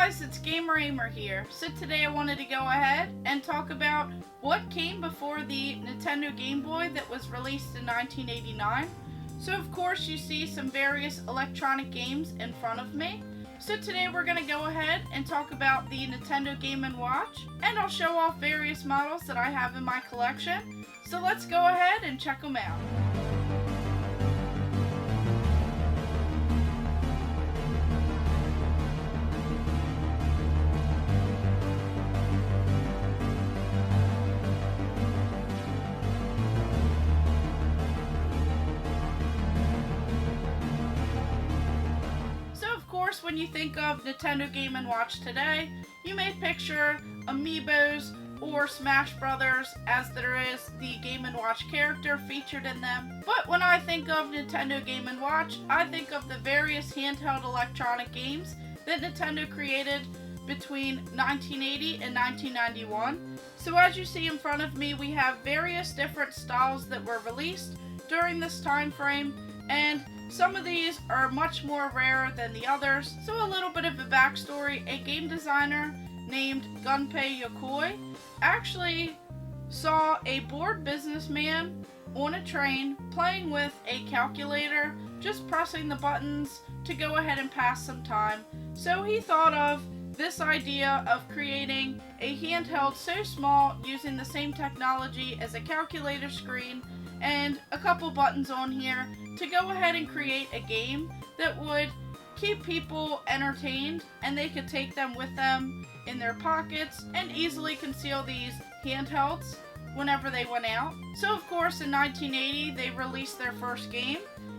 guys, it's Ahmer here. So today I wanted to go ahead and talk about what came before the Nintendo Game Boy that was released in 1989. So of course you see some various electronic games in front of me. So today we're going to go ahead and talk about the Nintendo Game & Watch, and I'll show off various models that I have in my collection. So let's go ahead and check them out. When you think of Nintendo Game & Watch today, you may picture Amiibos or Smash Brothers, as there is the Game & Watch character featured in them. But when I think of Nintendo Game & Watch, I think of the various handheld electronic games that Nintendo created between 1980 and 1991. So as you see in front of me, we have various different styles that were released during this time frame, and some of these are much more rare than the others. So a little bit of a backstory: a game designer named Gunpei Yokoi actually saw a bored businessman on a train playing with a calculator, just pressing the buttons to go ahead and pass some time. So he thought of this idea of creating a handheld so small, using the same technology as a calculator screen and a couple buttons on here, to go ahead and create a game that would keep people entertained, and they could take them with them in their pockets and easily conceal these handhelds whenever they went out. So of course in 1980 they released their first game,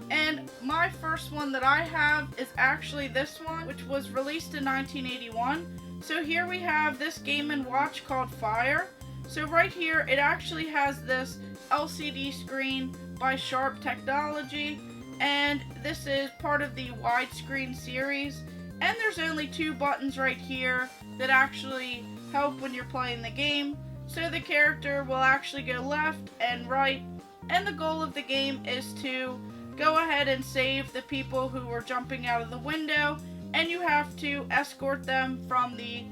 and my first one that I have is actually this one, which was released in 1981. So here we have this Game & Watch called Fire. So right here it actually has this LCD screen by Sharp Technology, and this is part of the widescreen series, and there's only two buttons right here that actually help when you're playing the game. So the character will actually go left and right, and the goal of the game is to go ahead and save the people who were jumping out of the window, and you have to escort them from the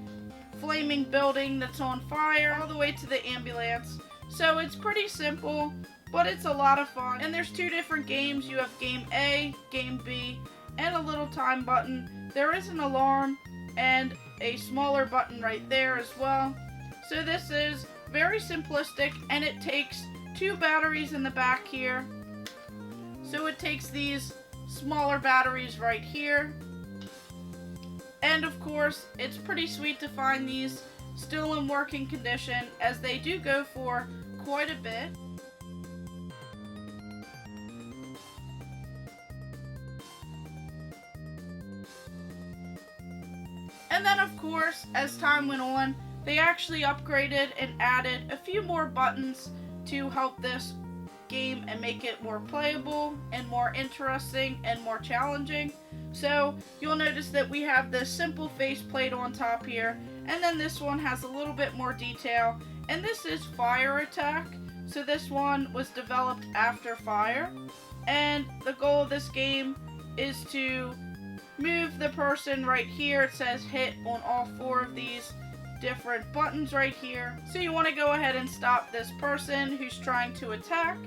flaming building that's on fire all the way to the ambulance. So it's pretty simple, but it's a lot of fun. And there's two different games. You have Game A, Game B, and a little time button. There is an alarm and a smaller button right there as well. So this is very simplistic, and it takes two batteries in the back here. So it takes these smaller batteries right here. And of course, it's pretty sweet to find these still in working condition, as they do go for quite a bit. And then of course, as time went on, they actually upgraded and added a few more buttons to help this game and make it more playable and more interesting and more challenging. So you'll notice that we have this simple faceplate on top here, and then this one has a little bit more detail, and this is Fire Attack. So this one was developed after Fire, and the goal of this game is to move the person right here. It says hit on all four of these different buttons right here. So you want to go ahead and stop this person who's trying to attack.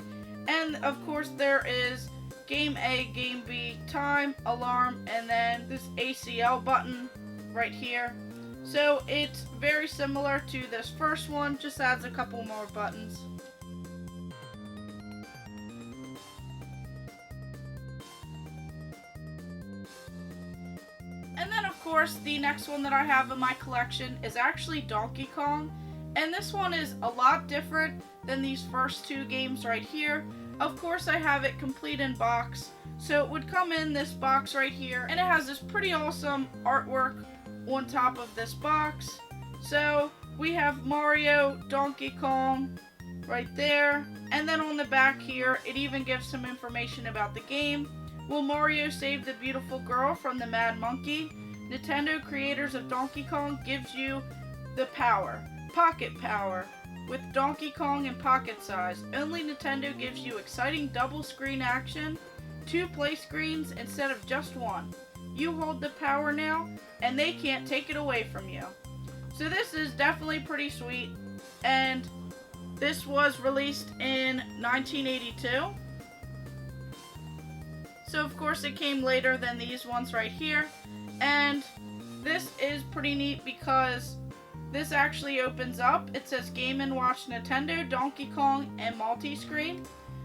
And of course there is Game A, Game B, time, alarm, and then this ACL button right here. So it's very similar to this first one, just adds a couple more buttons. And then of course the next one that I have in my collection is actually Donkey Kong, and this one is a lot different than these first two games right here. Of course I have it complete in box, so it would come in this box right here, and it has this pretty awesome artwork on top of this box. So we have Mario, Donkey Kong right there, and then on the back here it even gives some information about the game. Will Mario save the beautiful girl from the mad monkey? Nintendo, creators of Donkey Kong, gives you the power, pocket power, with Donkey Kong in pocket size. Only Nintendo gives you exciting double screen action, 2 play screens instead of just one. you hold the power now, and they can't take it away from you. So this is definitely pretty sweet, and this was released in 1982. So of course it came later than these ones right here, and this is pretty neat because this actually opens up. It says Game & Watch Nintendo, Donkey Kong, and multi-screen.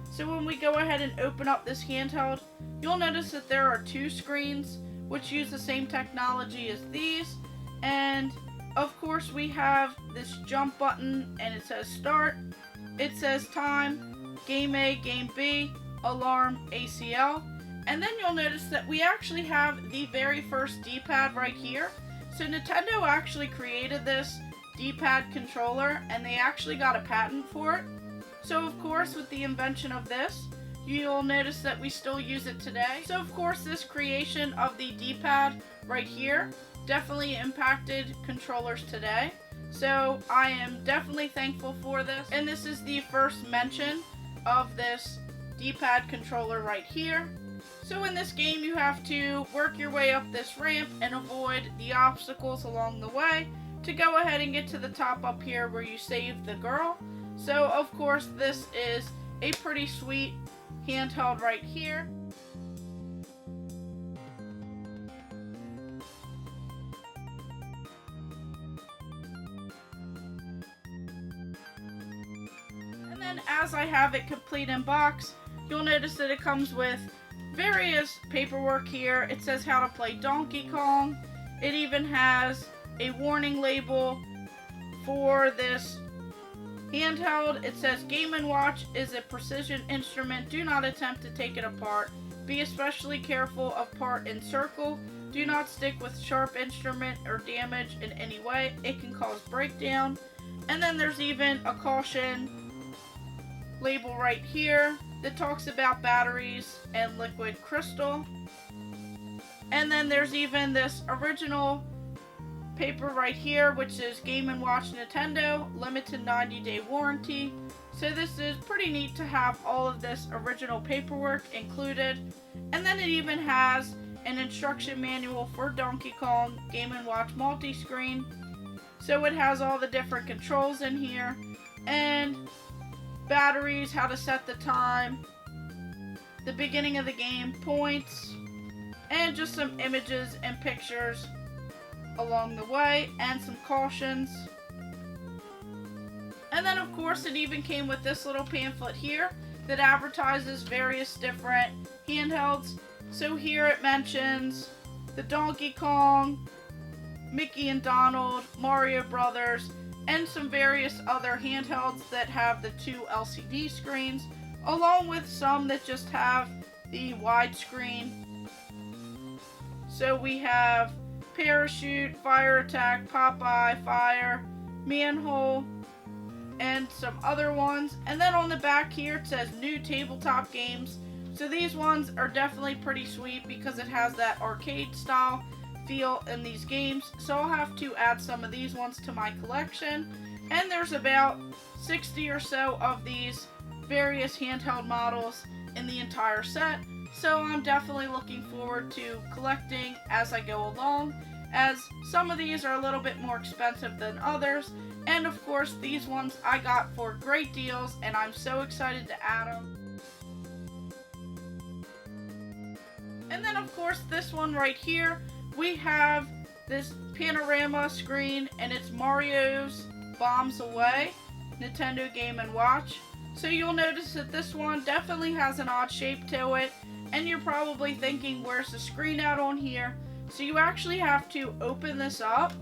So when we go ahead and open up this handheld, you'll notice that there are two screens which use the same technology as these, and of course we have this jump button, and it says start, it says time, game A, game B, alarm, ACL, and then you'll notice that we actually have the very first D-pad right here. So Nintendo actually created this D-pad controller, and they actually got a patent for it. So of course with the invention of this, you'll notice that we still use it today. So of course this creation of the D-pad right here definitely impacted controllers today. So I am definitely thankful for this. And this is the first mention of this D-pad controller right here. So in this game you have to work your way up this ramp and avoid the obstacles along the way to go ahead and get to the top up here where you save the girl. So of course this is a pretty sweet handheld right here. And then as I have it complete in box, you'll notice that it comes with various paperwork here. It says how to play Donkey Kong. It even has a warning label for this handheld. It says Game & Watch is a precision instrument. Do not attempt to take it apart. Be especially careful of part and circle. Do not stick with sharp instrument or damage in any way. It can cause breakdown. And then there's even a caution label right here that talks about batteries and liquid crystal. And then there's even this original paper right here which is Game & Watch Nintendo, limited 90-day warranty. So this is pretty neat to have all of this original paperwork included. And then it even has an instruction manual for Donkey Kong Game & Watch multi-screen. So it has all the different controls in here, and batteries, how to set the time, the beginning of the game, points, and just some images and pictures along the way, and some cautions. And then of course it even came with this little pamphlet here that advertises various different handhelds. So here it mentions the Donkey Kong, Mickey and Donald, Mario Brothers, and some various other handhelds that have the two LCD screens, along with some that just have the widescreen. So we have Parachute, Fire Attack, Popeye, Fire, Manhole, and some other ones. And then on the back here it says new tabletop games. So these ones are definitely pretty sweet because it has that arcade style feel in these games. So I'll have to add some of these ones to my collection. And there's about 60 or so of these various handheld models in the entire set. So I'm definitely looking forward to collecting as I go along, as some of these are a little bit more expensive than others. And of course these ones I got for great deals, and I'm so excited to add them. And then of course this one right here, we have this Panorama Screen, and it's Mario's Bombs Away, Nintendo Game & Watch. So you'll notice that this one definitely has an odd shape to it, and you're probably thinking, where's the screen out on here? So you actually have to open this up,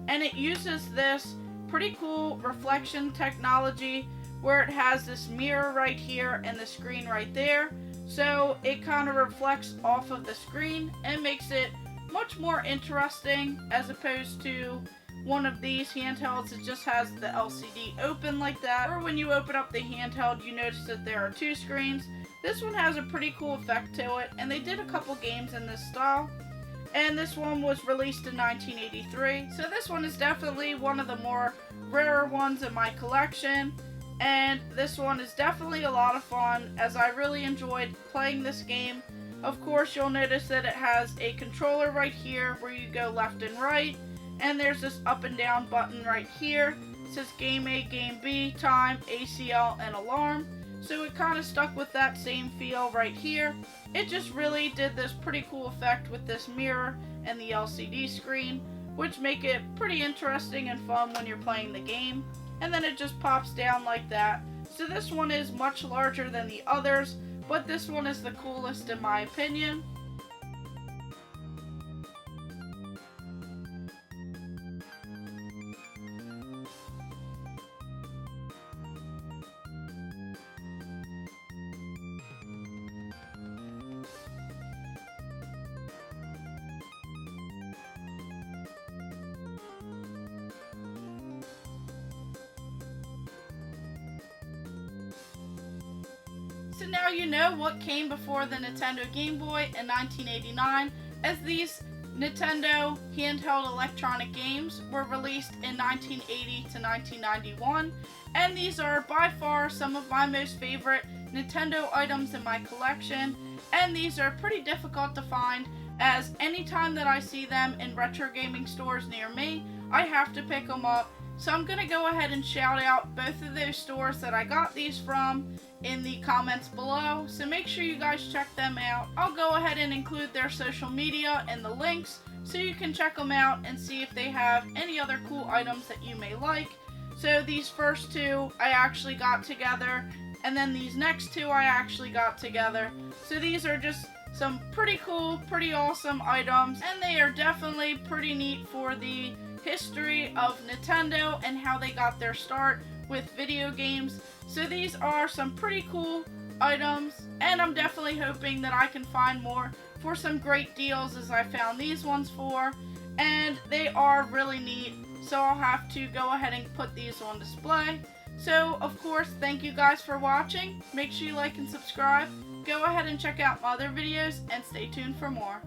and it uses this pretty cool reflection technology where it has this mirror right here and the screen right there. So it kind of reflects off of the screen and makes it much more interesting, as opposed to one of these handhelds that just has the LCD open like that. Or when you open up the handheld, you notice that there are two screens. This one has a pretty cool effect to it, and they did a couple games in this style. And this one was released in 1983. So this one is definitely one of the more rarer ones in my collection. And this one is definitely a lot of fun, as I really enjoyed playing this game Of course, you'll notice that it has a controller right here where you go left and right, and there's this up and down button right here. It says Game A, Game B, Time, ACL, and Alarm. So it kind of stuck with that same feel right here. It just really did this pretty cool effect with this mirror and the LCD screen, which make it pretty interesting and fun when you're playing the game. And then it just pops down like that. So this one is much larger than the others, but this one is the coolest in my opinion. So now you know what came before the Nintendo Game Boy in 1989, as these Nintendo handheld electronic games were released in 1980 to 1991, and these are by far some of my most favorite Nintendo items in my collection, and these are pretty difficult to find, as anytime that I see them in retro gaming stores near me, I have to pick them up. So I'm going to go ahead and shout out both of those stores that I got these from in the comments below, so make sure you guys check them out. I'll go ahead and include their social media in the links so you can check them out and see if they have any other cool items that you may like. So these first two I actually got together, and then these next two I actually got together. So these are just some pretty cool, pretty awesome items, and they are definitely pretty neat for the history of Nintendo and how they got their start with video games. So these are some pretty cool items, and I'm definitely hoping that I can find more for some great deals as I found these ones for, and they are really neat, so I'll have to go ahead and put these on display. So of course, thank you guys for watching. Make sure you like and subscribe. Go ahead and check out my other videos and stay tuned for more.